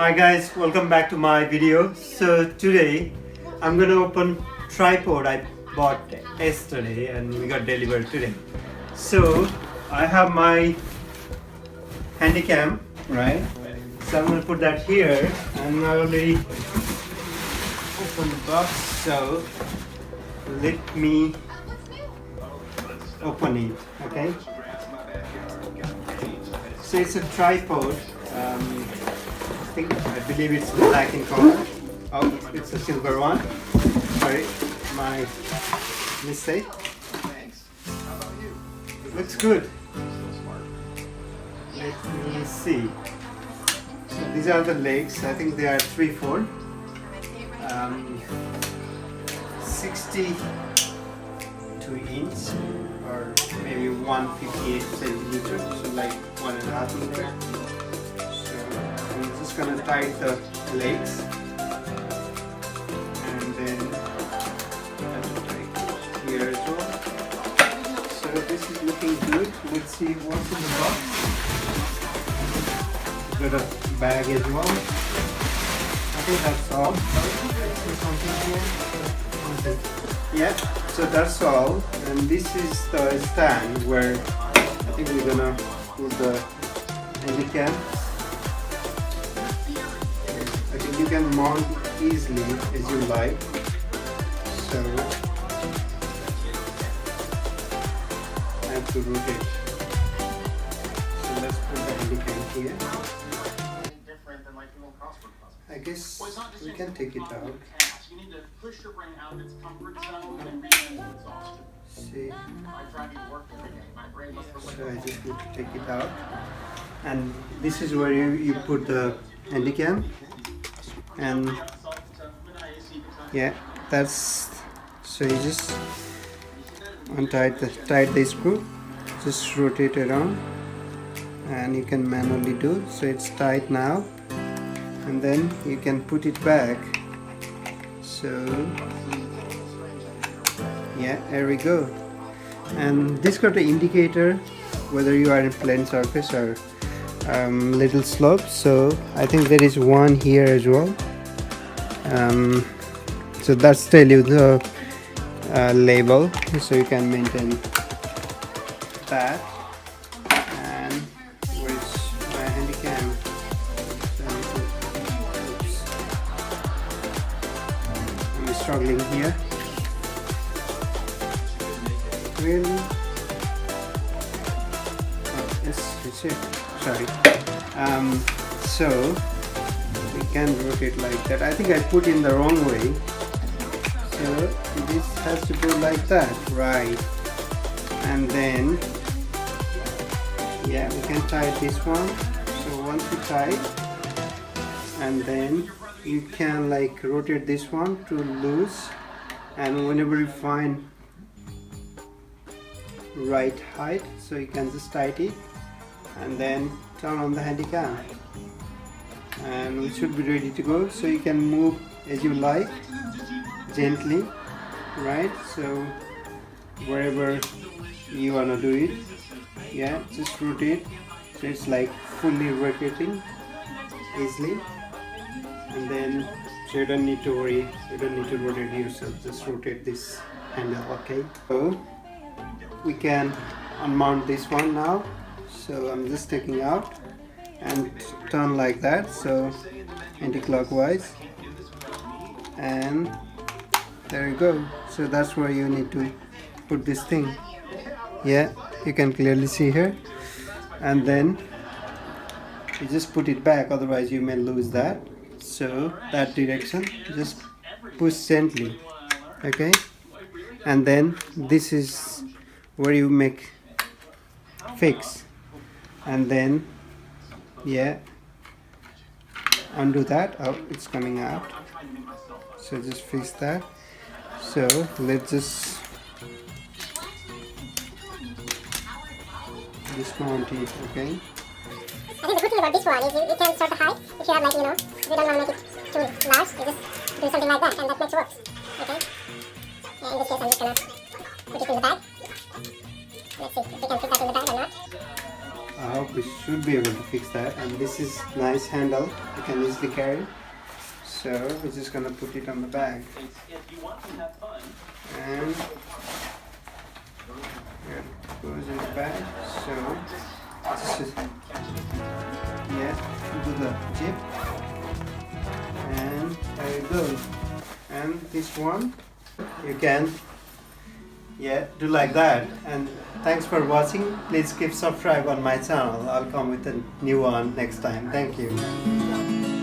Hi guys, welcome back to my video. So today I'm gonna open tripod I bought yesterday and we got delivered today. So I have my Handycam, right? So I'm gonna put that here and I already opened the box, so let me open it, okay? So it's a tripod. I believe it's black in color. Oh, it's a silver one. Sorry, my mistake. It looks good. Let me see. So these are the legs. I think they are 3/4. 62 inch or maybe 158 centimeters, so like 1.5 meters. So I'm just gonna tie the legs and then I have to tie it here as well. So this is looking good. Let's see what's in the box. Got a bag as well. I think that's all. Something here. Yeah, so that's all. And this is the stand where I think we're gonna put the Handycam. I think you can mount easily as you like. So I have to rotate. So let's put the Handycam here. I guess we can take it out. You need to push your brain out of its comfort zone and reach its exhaustion. See. I try to work every day. My brain must So I just need to take it out. And this is where you put the Handycam. And yeah, that's, so you just untie the screw, just rotate it around and you can manually do. So it's tight now, and then you can put it back. So yeah, there we go. And this got an indicator whether you are in plane surface or little slope. So I think there is one here as well. So that's tell you the label, so you can maintain that. And where's my Handycam? I'm struggling here. Really? Oh, yes, it's it. Sorry. So we can rotate like that. I think I put in the wrong way. So this has to go like that, right? And then yeah, we can tie this one. So once you tie it, and then you can like rotate this one to loose, and whenever you find right height, so you can just tighten it and then turn on the Handycam and we should be ready to go. So you can move as you like, gently, right? So wherever you wanna do it, yeah, just rotate. So it's like fully rotating easily, and then so you don't need to worry, you don't need to rotate yourself, just rotate this handle, okay? So we can unmount this one now. So I'm just taking out and turn like that, so anti-clockwise, and there you go. So that's where you need to put this thing. Yeah, you can clearly see here, and then you just put it back, otherwise you may lose that. So that direction, just push gently, okay? And then this is where you make fix, and then yeah, undo that. Oh, it's coming out, so just fix that. So let's just dismount it, okay? I think the good thing about this one is you can sort the height. If you have like, if you don't want to make it too large, you just do something like that and that makes works, okay? Yeah, in this case I'm just gonna put it in the bag. Let's see if we can fit that in the bag or not. I hope we should be able to fix that. And this is nice handle, you can easily carry. So we're just gonna put it on the bag. If you want to have fun, And it goes in the bag. So just, yeah, do the zip. And there it goes. And this one you can do like that. And thanks for watching. Please keep subscribe on my channel. I'll come with a new one next time. Thank you.